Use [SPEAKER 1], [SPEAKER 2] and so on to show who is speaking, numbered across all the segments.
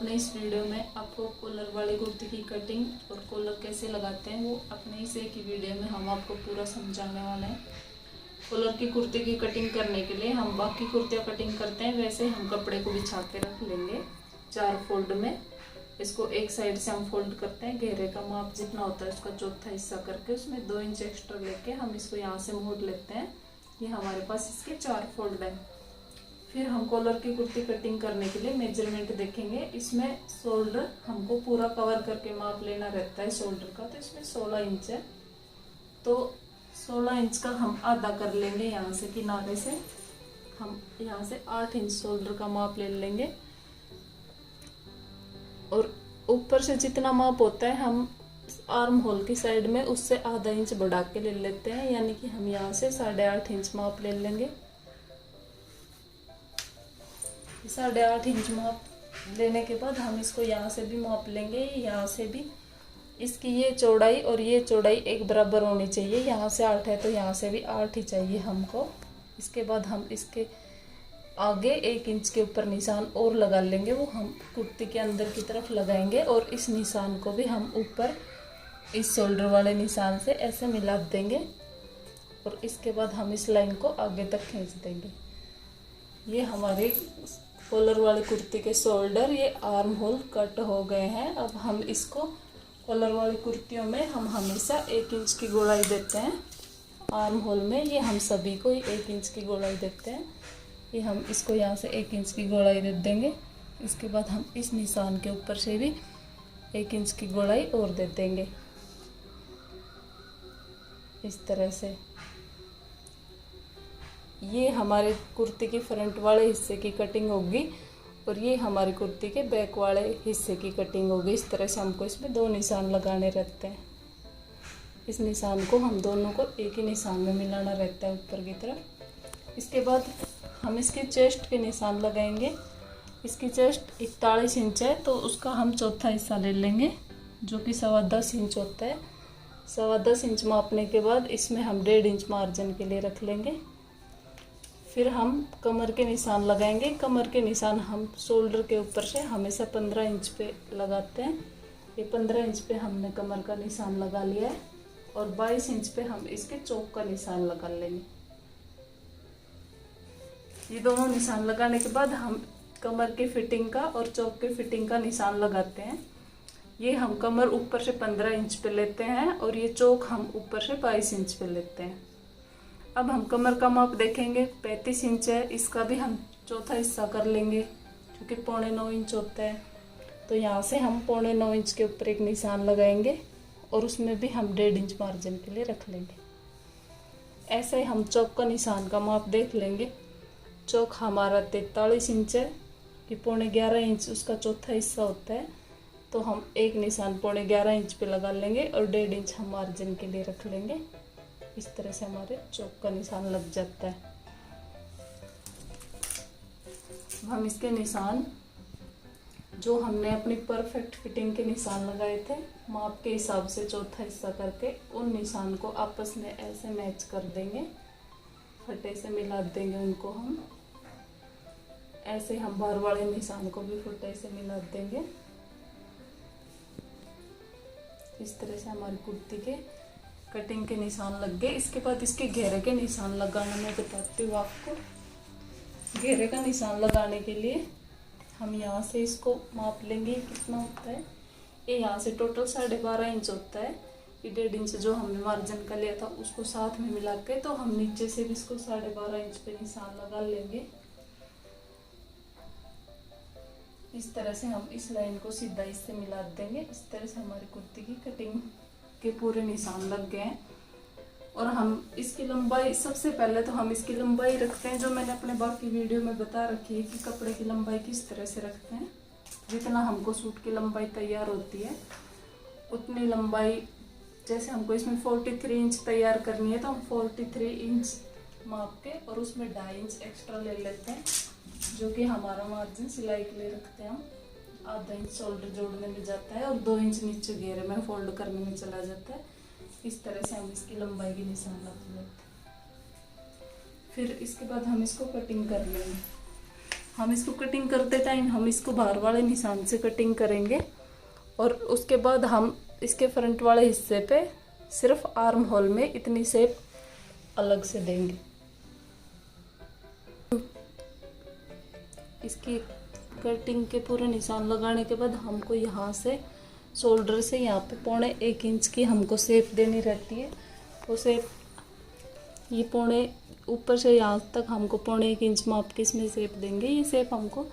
[SPEAKER 1] अपने इस वीडियो में आपको कॉलर वाली कुर्ती की कटिंग और कॉलर कैसे लगाते हैं वो अपने इस एक ही वीडियो में हम आपको पूरा समझाने वाले हैं। कॉलर की कुर्ती की कटिंग करने के लिए हम बाकी कुर्तियाँ कटिंग करते हैं वैसे हम कपड़े को बिछा के रख लेंगे 4 फोल्ड में। इसको एक साइड से हम फोल्ड करते हैं, घेरे का माप जितना होता है उसका चौथा हिस्सा करके उसमें 2 इंच एक्स्ट्रा लेके हम इसको यहाँ से मोड़ लेते हैं। ये हमारे पास इसके 4 फोल्ड हैं। फिर हम कॉलर की कुर्ती कटिंग करने के लिए मेजरमेंट देखेंगे। इसमें शोल्डर हमको पूरा कवर करके माप लेना रहता है शोल्डर का, तो इसमें 16 इंच है। तो 16 इंच का हम आधा कर लेंगे यहाँ से किनारे से। हम यहाँ से 8 इंच शोल्डर का माप ले लेंगे और ऊपर से जितना माप होता है हम आर्म होल की साइड में उससे आधा इंच बढ़ा के ले लेते हैं, यानी कि हम यहाँ से 8.5 इंच माप ले लेंगे। 8.5 इंच माप लेने के बाद हम इसको यहाँ से भी माप लेंगे, यहाँ से भी। इसकी ये चौड़ाई और ये चौड़ाई एक बराबर होनी चाहिए। यहाँ से 8 है तो यहाँ से भी 8 ही चाहिए हमको। इसके बाद हम इसके आगे 1 इंच के ऊपर निशान और लगा लेंगे, वो हम कुर्ती के अंदर की तरफ लगाएंगे और इस निशान को भी हम ऊपर इस शोल्डर वाले निशान से ऐसे मिला देंगे और इसके बाद हम इस लाइन को आगे तक खींच देंगे। ये हमारे कॉलर वाली कुर्ती के शोल्डर, ये आर्म होल कट हो गए हैं। अब हम इसको कॉलर वाली कुर्तियों में हम हमेशा 1 इंच की गोलाई देते हैं। आर्म होल में ये हम सभी को 1 इंच की गोलाई देते हैं। ये हम इसको यहाँ से 1 इंच की गोलाई दे देंगे। इसके बाद हम इस निशान के ऊपर से भी 1 इंच की गोलाई और दे देंगे इस तरह से। ये हमारे कुर्ती की फ्रंट वाले हिस्से की कटिंग होगी और ये हमारी कुर्ती के बैक वाले हिस्से की कटिंग होगी। इस तरह से हमको इसमें 2 निशान लगाने रहते हैं। इस निशान को हम दोनों को एक ही निशान में मिलाना रहता है ऊपर की तरफ। इसके बाद हम इसकी चेस्ट के निशान लगाएंगे। इसकी चेस्ट 41 इंच है तो उसका हम चौथा हिस्सा ले लेंगे जो कि 10.25 इंच होता है। 10.25 इंच मापने के बाद इसमें हम 1.5 इंच मार्जिन के लिए रख लेंगे। फिर हम कमर के निशान लगाएंगे। कमर के निशान हम शोल्डर के ऊपर से हमेशा 15 इंच पे लगाते हैं। ये 15 इंच पे हमने कमर का निशान लगा लिया है और 22 इंच पे हम इसके चौक का निशान लगा लेंगे। ये दोनों निशान लगाने के बाद हम कमर के फिटिंग का और चौक के फिटिंग का निशान लगाते हैं। ये हम कमर ऊपर से 15 इंच पे लेते हैं और ये चौक हम ऊपर से 22 इंच पे लेते हैं। अब हम कमर का माप देखेंगे। 35 इंच है, इसका भी हम चौथा हिस्सा कर लेंगे क्योंकि 8.25 इंच होता है। तो यहाँ से हम 8.25 इंच के ऊपर एक निशान लगाएंगे और उसमें भी हम 1.5 इंच मार्जिन के लिए रख लेंगे। ऐसे ही हम चौक का निशान का माप देख लेंगे। चौक हमारा 43 इंच है कि 11.25 इंच उसका चौथा हिस्सा होता है। तो हम एक निशान 11.25 इंच पे लगा लेंगे और 1.5 इंच हम मार्जिन के लिए रख लेंगे। इस तरह से हमारे चौक का निशान लग जाता है। हम इसके निशान जो हमने अपनी परफेक्ट फिटिंग के निशान लगाए थे माप के हिसाब से चौथा हिस्सा करके, उन निशान को आपस में ऐसे मैच कर देंगे, फटे से मिला देंगे उनको हम। ऐसे हम बाहर वाले निशान को भी फटे से मिला देंगे। इस तरह से हमारी कुर्ती के कटिंग के निशान लग गए। इसके बाद इसके घेरे के निशान लगाना मैं बताती हूँ आपको। घेरे का निशान लगाने के लिए हम यहाँ से इसको माप लेंगे कितना होता है। ये यहाँ से टोटल 12.5 इंच होता है। ये 1.5 इंच जो हमने मार्जिन का लिया था उसको साथ में मिला के, तो हम नीचे से भी इसको 12.5 इंच पे निशान लगा लेंगे। इस तरह से हम इस लाइन को सीधा इससे मिला देंगे। इस तरह से हमारी कुर्ती की कटिंग के पूरे निशान लग गए हैं। और हम इसकी लंबाई, सबसे पहले तो हम इसकी लंबाई रखते हैं जो मैंने अपने बाकी वीडियो में बता रखी है कि कपड़े की लंबाई किस तरह से रखते हैं। जितना हमको सूट की लंबाई तैयार होती है उतनी लंबाई, जैसे हमको इसमें 43 इंच तैयार करनी है तो हम 43 इंच माप के और उसमें 2.5 इंच एक्स्ट्रा ले लेते हैं जो कि हमारा मार्जिन सिलाई के लिए रखते हैं हम। आधा इंच शोल्डर जोड़ने में जाता है और 2 इंच नीचे घेरे में फोल्ड करने में चला जाता है। इस तरह से हम इसकी लंबाई के निशान लगा लेते हैं। फिर इसके बाद हम इसको कटिंग कर लेंगे। हम इसको कटिंग करते टाइम हम इसको बाहर वाले निशान से कटिंग करेंगे और उसके बाद हम इसके फ्रंट वाले हिस्से पे सिर्फ आर्म होल में इतनी शेप अलग से देंगे। इसकी कटिंग के पूरे निशान लगाने के बाद हमको यहाँ से शोल्डर से यहाँ पे 1.25 इंच की हमको शेप देनी रहती है। वो शेप ये ऊपर से यहाँ तक हमको 1.25 इंच माप के इसमें शेप देंगे। ये शेप हमको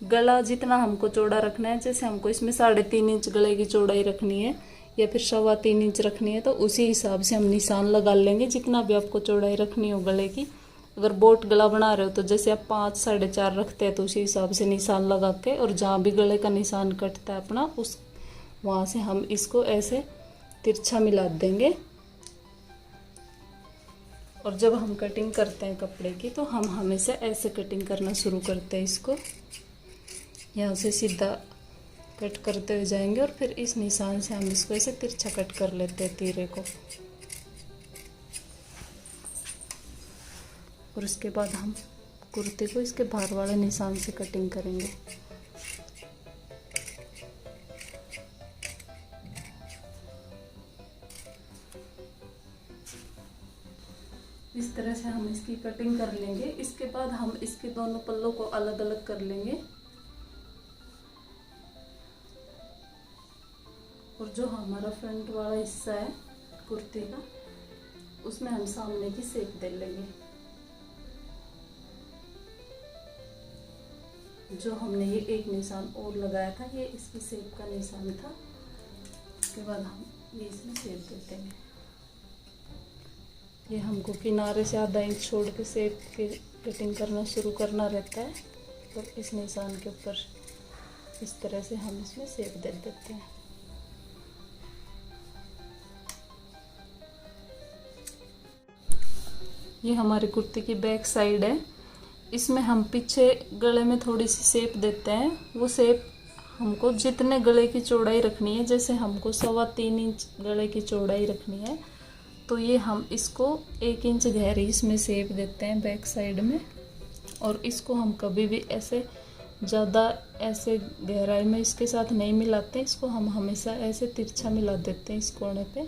[SPEAKER 1] गला जितना हमको चौड़ा रखना है, जैसे हमको इसमें 3.5 इंच गले की चौड़ाई रखनी है या फिर 3.25 इंच रखनी है, तो उसी हिसाब से हम निशान लगा लेंगे। जितना भी आपको चौड़ाई रखनी हो गले की, अगर बोट गला बना रहे हो तो जैसे आप 5 4.5 रखते हैं तो उसी हिसाब से निशान लगा के, और जहाँ भी गले का निशान कटता है अपना उस वहाँ से हम इसको ऐसे तिरछा मिला देंगे। और जब हम कटिंग करते हैं कपड़े की तो हम हमेशा ऐसे कटिंग करना शुरू करते हैं। इसको यहाँ से सीधा कट करते हुए जाएंगे और फिर इस निशान से हम इसको ऐसे तिरछा कट कर लेते हैं तीरे को। और उसके बाद हम कुर्ते को इसके बाहर वाले निशान से कटिंग करेंगे। इस तरह से हम इसकी कटिंग कर लेंगे। इसके बाद हम इसके दोनों पल्लों को अलग अलग कर लेंगे और जो हमारा फ्रंट वाला हिस्सा है कुर्ती का, उसमें हम सामने की शेप दे लेंगे। जो हमने ये एक निशान और लगाया था, ये इसकी शेप का निशान था। उसके बाद हम ये इसमें शेप दे देंगे। ये हमको किनारे से आधा इंच छोड़ के शेप की कटिंग करना शुरू करना रहता है। और इस निशान के ऊपर इस तरह से हम इसमें शेप दे देते हैं। ये हमारी कुर्ती की बैक साइड है। इसमें हम पीछे गले में थोड़ी सी शेप देते हैं। वो शेप हमको जितने गले की चौड़ाई रखनी है, जैसे हमको 3.25 इंच गले की चौड़ाई रखनी है, तो ये हम इसको 1 इंच गहरी इसमें शेप देते हैं बैक साइड में। और इसको हम कभी भी ऐसे ज़्यादा ऐसे गहराई में इसके साथ नहीं मिलाते। इसको हम हमेशा ऐसे तिरछा मिला देते हैं इस कोने पे।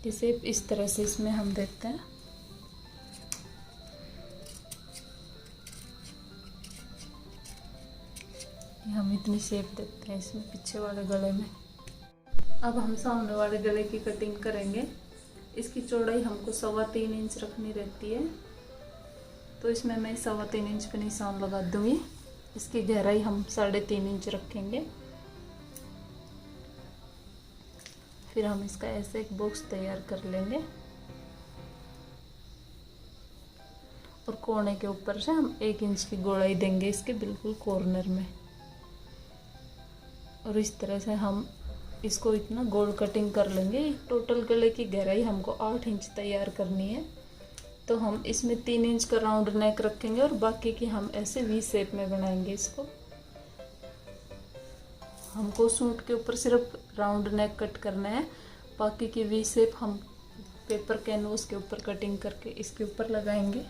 [SPEAKER 1] ये शेप इस तरह से इसमें हम देते हैं। हम इतनी शेप देते हैं इसमें पीछे वाले गले में। अब हम सामने वाले गले की कटिंग करेंगे। इसकी चौड़ाई हमको 3.25 इंच रखनी रहती है, तो इसमें मैं 3.25 इंच पे निशान लगा दूंगी। इसकी गहराई हम 3.5 इंच रखेंगे। फिर हम इसका ऐसे एक बॉक्स तैयार कर लेंगे और कोने के ऊपर से हम 1 इंच की गोलाई देंगे इसके बिल्कुल कॉर्नर में। और इस तरह से हम इसको इतना गोल कटिंग कर लेंगे। टोटल गले की गहराई हमको 8 इंच तैयार करनी है, तो हम इसमें 3 इंच का राउंड नेक रखेंगे और बाकी की हम ऐसे वी शेप में बनाएंगे। इसको हमको सूट के ऊपर सिर्फ राउंड नेक कट करना है, बाकी की वी शेप हम पेपर कैनवस के ऊपर कटिंग करके इसके ऊपर लगाएंगे।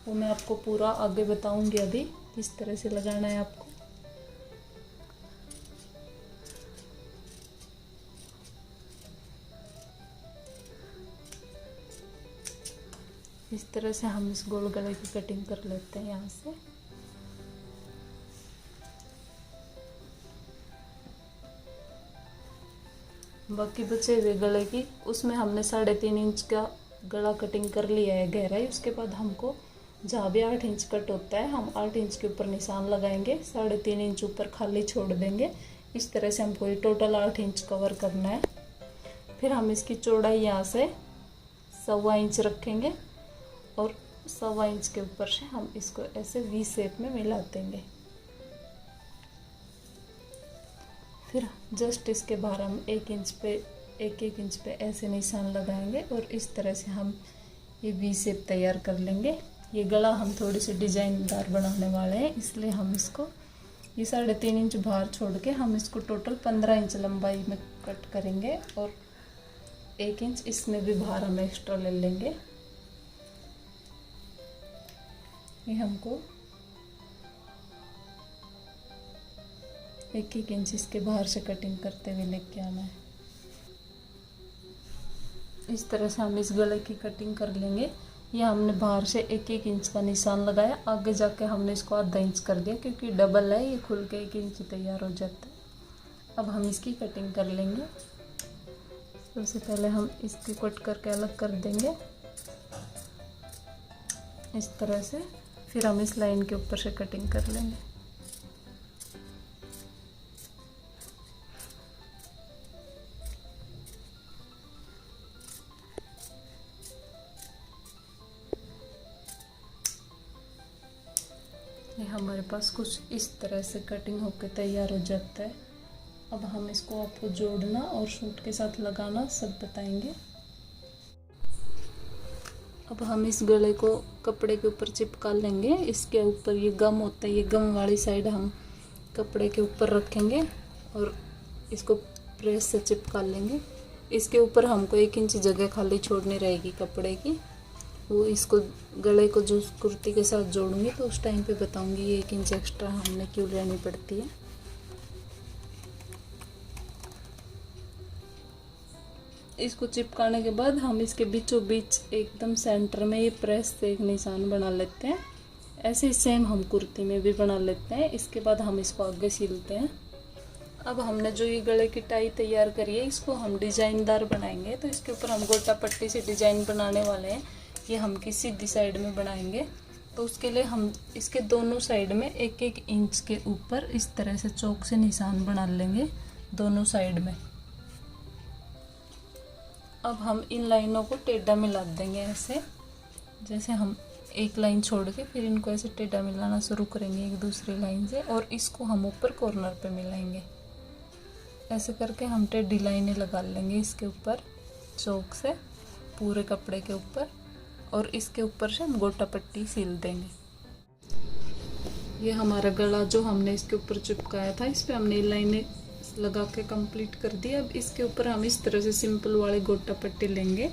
[SPEAKER 1] वो मैं आपको पूरा आगे बताऊंगी अभी किस तरह से लगाना है आपको। इस तरह से हम इस गोल गले की कटिंग कर लेते हैं यहाँ से। बाकी बचे हुए गले की उसमें हमने 3.5 इंच का गला कटिंग कर लिया है गहराई। उसके बाद हमको जहाँ भी 8 इंच कट होता है हम 8 इंच के ऊपर निशान लगाएंगे, 3.5 इंच ऊपर खाली छोड़ देंगे। इस तरह से हमको ये टोटल 8 इंच कवर करना है। फिर हम इसकी चौड़ाई यहाँ से 1.25 इंच रखेंगे और 1.25 इंच के ऊपर से हम इसको ऐसे वी शेप में मिला देंगे। फिर जस्ट इसके बाहर हम 1 इंच पे ऐसे निशान लगाएंगे और इस तरह से हम ये वी शेप तैयार कर लेंगे। ये गला हम थोड़ी सी डिजाइनदार बनाने वाले हैं, इसलिए हम इसको ये 3.5 इंच बाहर छोड़ के हम इसको टोटल 15 इंच लंबाई में कट करेंगे और 1 इंच इसमें भी बाहर हम एक्स्ट्रा ले लेंगे। ये हमको 1-1 इंच इसके बाहर से कटिंग करते हुए लेके आना है। इस तरह से हम इस गले की कटिंग कर लेंगे। ये हमने बाहर से 1-1 इंच का निशान लगाया, आगे जाके हमने इसको आधा इंच कर दिया क्योंकि डबल है, ये खुल के 1 इंच तैयार हो जाता है। अब हम इसकी कटिंग कर लेंगे। सबसे पहले हम इसकी कट करके अलग कर देंगे इस तरह से, फिर हम इस लाइन के ऊपर से कटिंग कर लेंगे। ये हमारे पास कुछ इस तरह से कटिंग होकर तैयार हो जाता है। अब हम इसको आपको जोड़ना और सूट के साथ लगाना सब बताएंगे। अब हम इस गले को कपड़े के ऊपर चिपका लेंगे। इसके ऊपर ये गम होता है, ये गम वाली साइड हम कपड़े के ऊपर रखेंगे और इसको प्रेस से चिपका लेंगे। इसके ऊपर हमको 1 इंच जगह खाली छोड़नी रहेगी कपड़े की। वो इसको गले को जो कुर्ती के साथ जोड़ूंगी तो उस टाइम पे बताऊंगी ये 1 इंच एक्स्ट्रा हमने क्यों लेनी पड़ती है। इसको चिपकाने के बाद हम इसके बीचों बीच एकदम सेंटर में ये प्रेस से एक निशान बना लेते हैं। ऐसे ही सेम हम कुर्ती में भी बना लेते हैं। इसके बाद हम इसको आगे सिलते हैं। अब हमने जो ये गले की टाई तैयार करी है इसको हम डिजाइनदार बनाएंगे, तो इसके ऊपर हम गोटा पट्टी से डिजाइन बनाने वाले हैं। ये हम की सीधी साइड में बनाएंगे, तो उसके लिए हम इसके दोनों साइड में 1-1 इंच के ऊपर इस तरह से चौक से निशान बना लेंगे दोनों साइड में। अब हम इन लाइनों को टेढ़ा मिला देंगे ऐसे, जैसे हम एक लाइन छोड़ के फिर इनको ऐसे टेढ़ा मिलाना शुरू करेंगे एक दूसरी लाइन से, और इसको हम ऊपर कॉर्नर पे मिलाएंगे। ऐसे करके हम टेढ़ी लाइनें लगा लेंगे इसके ऊपर चौक से पूरे कपड़े के ऊपर, और इसके ऊपर से हम गोटा पट्टी सिल देंगे। ये हमारा गला जो हमने इसके ऊपर चिपकाया था, इस पे हमने लाइनें लगा के कंप्लीट कर दिया। अब इसके ऊपर हम इस तरह से सिंपल वाले गोटा पट्टी लेंगे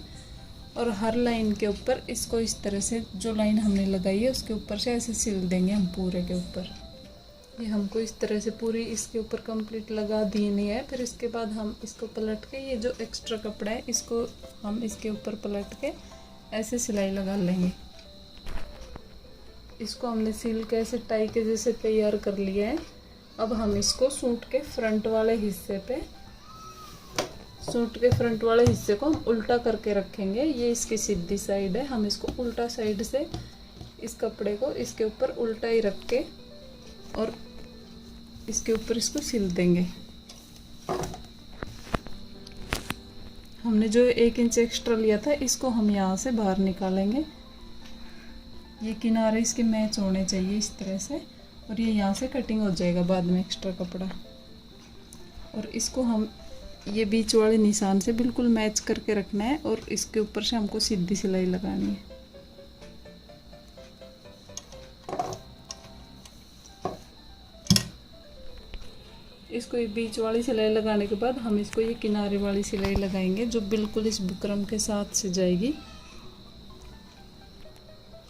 [SPEAKER 1] और हर लाइन के ऊपर इसको इस तरह से जो लाइन हमने लगाई है उसके ऊपर से ऐसे सिल देंगे हम पूरे के ऊपर। ये हमको इस तरह से पूरी इसके ऊपर कंप्लीट लगा देनी है। फिर इसके बाद हम इसको पलट के ये जो एक्स्ट्रा कपड़ा है इसको हम इसके ऊपर पलट के ऐसे सिलाई लगा लेंगे। इसको हमने सिल के ऐसे टाई के जैसे तैयार कर लिया है। अब हम इसको सूट के फ्रंट वाले हिस्से पे, सूट के फ्रंट वाले हिस्से को हम उल्टा करके रखेंगे। ये इसकी सीधी साइड है, हम इसको उल्टा साइड से इस कपड़े को इसके ऊपर उल्टा ही रख के और इसके ऊपर इसको सिल देंगे। हमने जो 1 इंच एक्स्ट्रा लिया था इसको हम यहाँ से बाहर निकालेंगे। ये किनारे इसके मैच होने चाहिए इस तरह से, और ये यहाँ से कटिंग हो जाएगा बाद में एक्स्ट्रा कपड़ा। और इसको हम ये बीच वाले निशान से बिल्कुल मैच करके रखना है और इसके ऊपर से हमको सीधी सिलाई लगानी है। इसको ये बीच वाली सिलाई लगाने के बाद हम इसको ये किनारे वाली सिलाई लगाएंगे जो बिल्कुल इस बुकरम के साथ से जाएगी।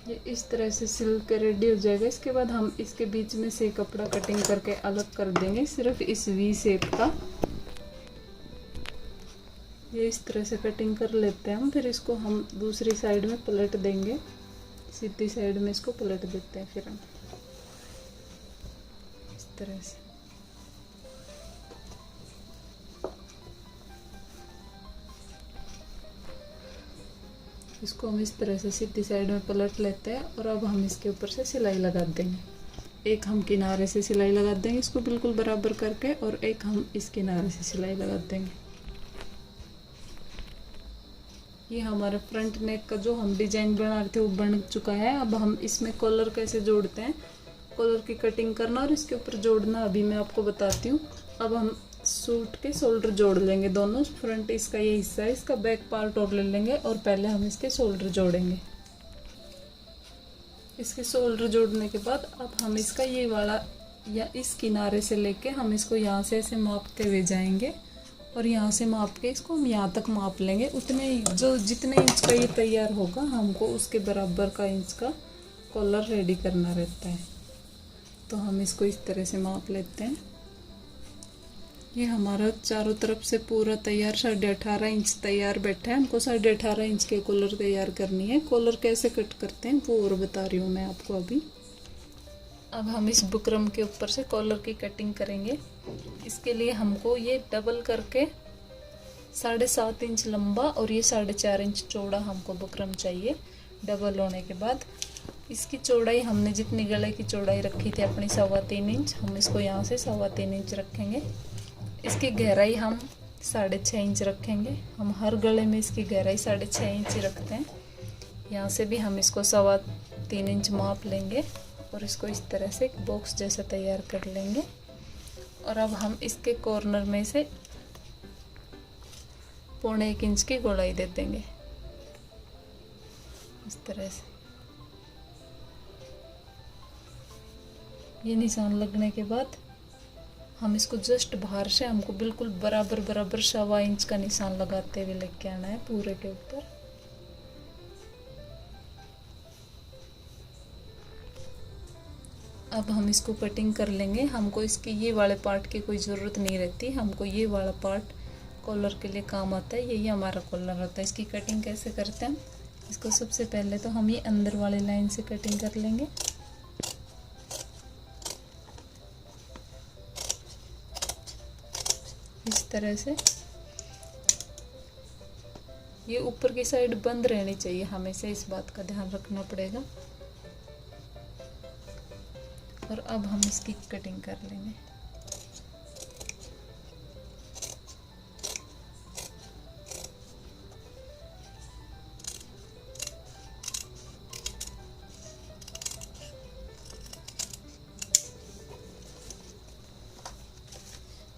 [SPEAKER 1] ये इस तरह से सिल के रेडी हो जाएगा। इसके बाद हम इसके बीच में से कपड़ा कटिंग करके अलग कर देंगे, सिर्फ इस वी शेप का। ये इस तरह से कटिंग कर लेते हैं हम। फिर इसको हम दूसरी साइड में पलट देंगे, सीधी साइड में इसको पलट देते हैं फिर हम इस तरह से। इसको हम इस तरह से सीधी साइड में पलट लेते हैं और अब हम इसके ऊपर से सिलाई लगा देंगे। एक हम किनारे से सिलाई लगा देंगे इसको बिल्कुल बराबर करके, और एक हम इस किनारे से सिलाई लगा देंगे। ये हमारा फ्रंट नेक का जो हम डिजाइन बना रहे थे वो बन चुका है। अब हम इसमें कॉलर कैसे जोड़ते हैं, कॉलर की कटिंग करना और इसके ऊपर जोड़ना अभी मैं आपको बताती हूँ। अब हम सूट के शोल्डर जोड़ लेंगे दोनों। फ्रंट इसका ये हिस्सा है, इसका बैक पार्ट और ले लेंगे और पहले हम इसके शोल्डर जोड़ेंगे। इसके शोल्डर जोड़ने के बाद अब हम इसका ये वाला या इस किनारे से लेके हम इसको यहाँ से ऐसे मापते हुए जाएंगे और यहाँ से माप के इसको हम यहाँ तक माप लेंगे। उतने जो जितने इंच का ये तैयार होगा हमको उसके बराबर का इंच का कॉलर रेडी करना रहता है। तो हम इसको इस तरह से माप लेते हैं। ये हमारा चारों तरफ से पूरा तैयार 18.5 इंच तैयार बैठा है। हमको 18.5 इंच के कॉलर तैयार करनी है। कॉलर कैसे कट करते हैं वो और बता रही हूँ मैं आपको अभी। अब हम इस बुकरम के ऊपर से कॉलर की कटिंग करेंगे। इसके लिए हमको ये डबल करके 7.5 इंच लंबा और ये 4.5 इंच चौड़ा हमको बुकरम चाहिए। डबल होने के बाद इसकी चौड़ाई हमने जितनी गले की चौड़ाई रखी थी अपनी 3.25 इंच, हम इसको यहाँ से 3.25 इंच रखेंगे। इसकी गहराई हम 6.5 इंच रखेंगे। हम हर गले में इसकी गहराई 6.5 इंच ही रखते हैं। यहाँ से भी हम इसको 3.25 इंच माप लेंगे और इसको इस तरह से एक बॉक्स जैसा तैयार कर लेंगे। और अब हम इसके कॉर्नर में से 1.25 इंच की गोलाई दे देंगे इस तरह से। ये निशान लगने के बाद हम इसको जस्ट बाहर से हमको बिल्कुल बराबर 1.25 इंच का निशान लगाते हुए लेके आना है पूरे के ऊपर। अब हम इसको कटिंग कर लेंगे। हमको इसकी ये वाले पार्ट की कोई ज़रूरत नहीं रहती, हमको ये वाला पार्ट कॉलर के लिए काम आता है। यही हमारा कॉलर होता है। इसकी कटिंग कैसे करते हैं, इसको सबसे पहले तो हम ये अंदर वाले लाइन से कटिंग कर लेंगे। इस तरह से ये ऊपर की साइड बंद रहनी चाहिए, हमेशा इस बात का ध्यान रखना पड़ेगा। और अब हम इसकी कटिंग कर लेंगे।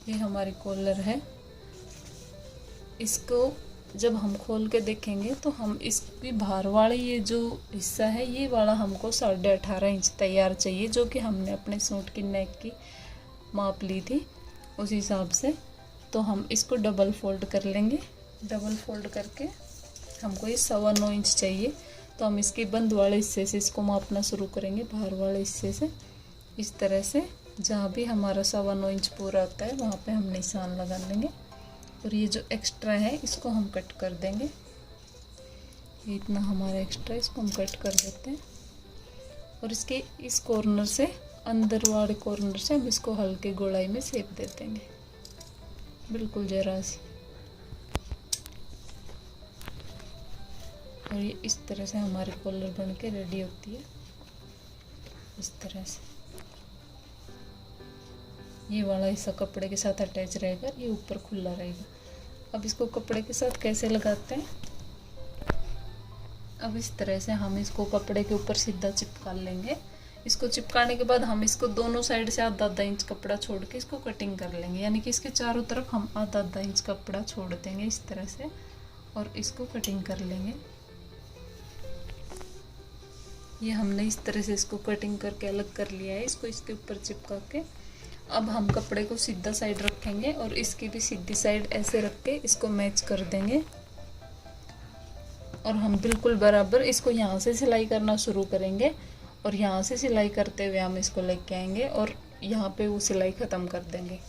[SPEAKER 1] ये हमारी कॉलर है। इसको जब हम खोल के देखेंगे तो हम इसकी बाहर वाली ये जो हिस्सा है ये वाला हमको 18.5 इंच तैयार चाहिए, जो कि हमने अपने सूट की नेक की माप ली थी उस हिसाब से। तो हम इसको डबल फोल्ड कर लेंगे। डबल फोल्ड करके हमको ये 9.25 इंच चाहिए। तो हम इसके बंद वाले हिस्से से इसको मापना शुरू करेंगे, बाहर वाले हिस्से से। इस तरह से जहाँ भी हमारा 9.25 इंच पूरा होता है वहाँ पे हम निशान लगा लेंगे। और ये जो एक्स्ट्रा है इसको हम कट कर देंगे। ये इतना हमारा एक्स्ट्रा, इसको हम कट कर देते हैं। और इसके इस कॉर्नर से, अंदर वाले कॉर्नर से हम इसको हल्के गोलाई में शेप दे देंगे, बिल्कुल जरा सी। और ये इस तरह से हमारी कॉलर बन के रेडी होती है। इस तरह से ये वाला हिस्सा कपड़े के साथ अटैच रहेगा, ये ऊपर खुला रहेगा। अब इसको कपड़े के साथ कैसे लगाते हैं, अब इस तरह से हम इसको कपड़े के ऊपर सीधा चिपका लेंगे। इसको चिपकाने के बाद हम इसको दोनों साइड से आधा इंच कपड़ा छोड़ के इसको कटिंग कर लेंगे। यानी कि इसके चारों तरफ हम आधा इंच कपड़ा छोड़ देंगे इस तरह से और इसको कटिंग कर लेंगे। ये हमने इस तरह से इसको कटिंग करके अलग कर लिया है। इसको इसके ऊपर चिपका के अब हम कपड़े को सीधा साइड रखेंगे और इसकी भी सीधी साइड ऐसे रख के इसको मैच कर देंगे। और हम बिल्कुल बराबर इसको यहाँ से सिलाई करना शुरू करेंगे और यहाँ से सिलाई करते हुए हम इसको लेके आएंगे और यहाँ पे वो सिलाई ख़त्म कर देंगे।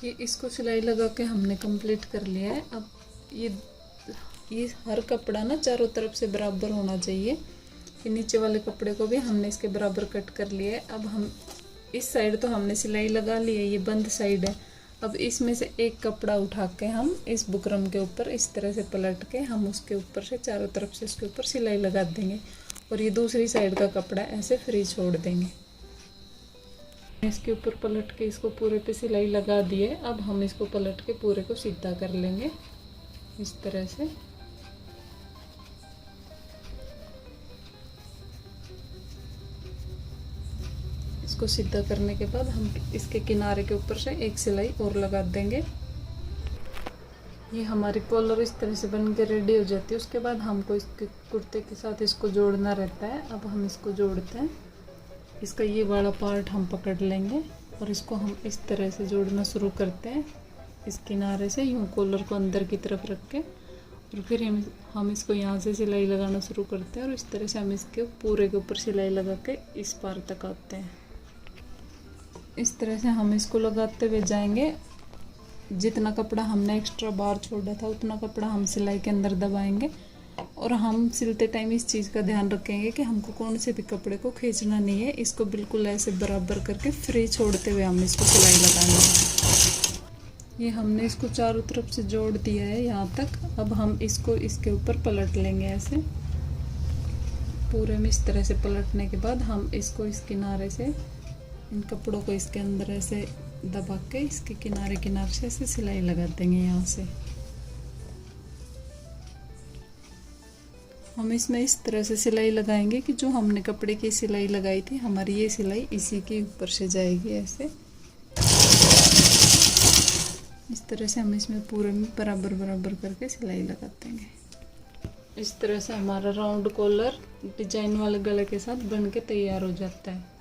[SPEAKER 1] ये इसको सिलाई लगा के हमने कंप्लीट कर लिया है। अब ये हर कपड़ा ना चारों तरफ से बराबर होना चाहिए। ये नीचे वाले कपड़े को भी हमने इसके बराबर कट कर लिया है। अब हम इस साइड तो हमने सिलाई लगा ली है, ये बंद साइड है। अब इसमें से एक कपड़ा उठा के हम इस बुकरम के ऊपर इस तरह से पलट के हम उसके ऊपर से चारों तरफ से इसके ऊपर सिलाई लगा देंगे और ये दूसरी साइड का कपड़ा ऐसे फ्री छोड़ देंगे। इसके ऊपर पलट के इसको पूरे पे सिलाई लगा दिए। अब हम इसको पलट के पूरे को सीधा कर लेंगे इस तरह से। इसको सीधा करने के बाद हम इसके किनारे के ऊपर से एक सिलाई और लगा देंगे। ये हमारी कॉलर इस तरह से बन के रेडी हो जाती है। उसके बाद हमको इसके कुर्ते के साथ इसको जोड़ना रहता है। अब हम इसको जोड़ते हैं। इसका ये वाला पार्ट हम पकड़ लेंगे और इसको हम इस तरह से जोड़ना शुरू करते हैं। इस किनारे से यूँ कॉलर को अंदर की तरफ रख के और फिर हम इसको यहाँ से सिलाई लगाना शुरू करते हैं और इस तरह से हम इसके पूरे के ऊपर सिलाई लगा के इस पार तक आते हैं। इस तरह से हम इसको लगाते हुए जाएंगे। जितना कपड़ा हमने एक्स्ट्रा बाहर छोड़ा था उतना कपड़ा हम सिलाई के अंदर दबाएंगे। और हम सिलते टाइम इस चीज़ का ध्यान रखेंगे कि हमको कौन से भी कपड़े को खींचना नहीं है। इसको बिल्कुल ऐसे बराबर करके फ्री छोड़ते हुए हम इसको सिलाई लगाएंगे। ये हमने इसको चारों तरफ से जोड़ दिया है यहाँ तक। अब हम इसको इसके ऊपर पलट लेंगे ऐसे पूरे में। इस तरह से पलटने के बाद हम इसको इस किनारे से इन कपड़ों को इसके अंदर ऐसे दबा के इसके किनारे किनारे से ऐसे सिलाई लगा देंगे। यहाँ से हम इसमें इस तरह से सिलाई लगाएंगे कि जो हमने कपड़े की सिलाई लगाई थी हमारी ये सिलाई इसी के ऊपर से जाएगी। ऐसे इस तरह से हम इसमें पूरे में बराबर बराबर करके सिलाई लगा देंगे। इस तरह से हमारा राउंड कॉलर डिजाइन वाले गले के साथ बन के तैयार हो जाता है।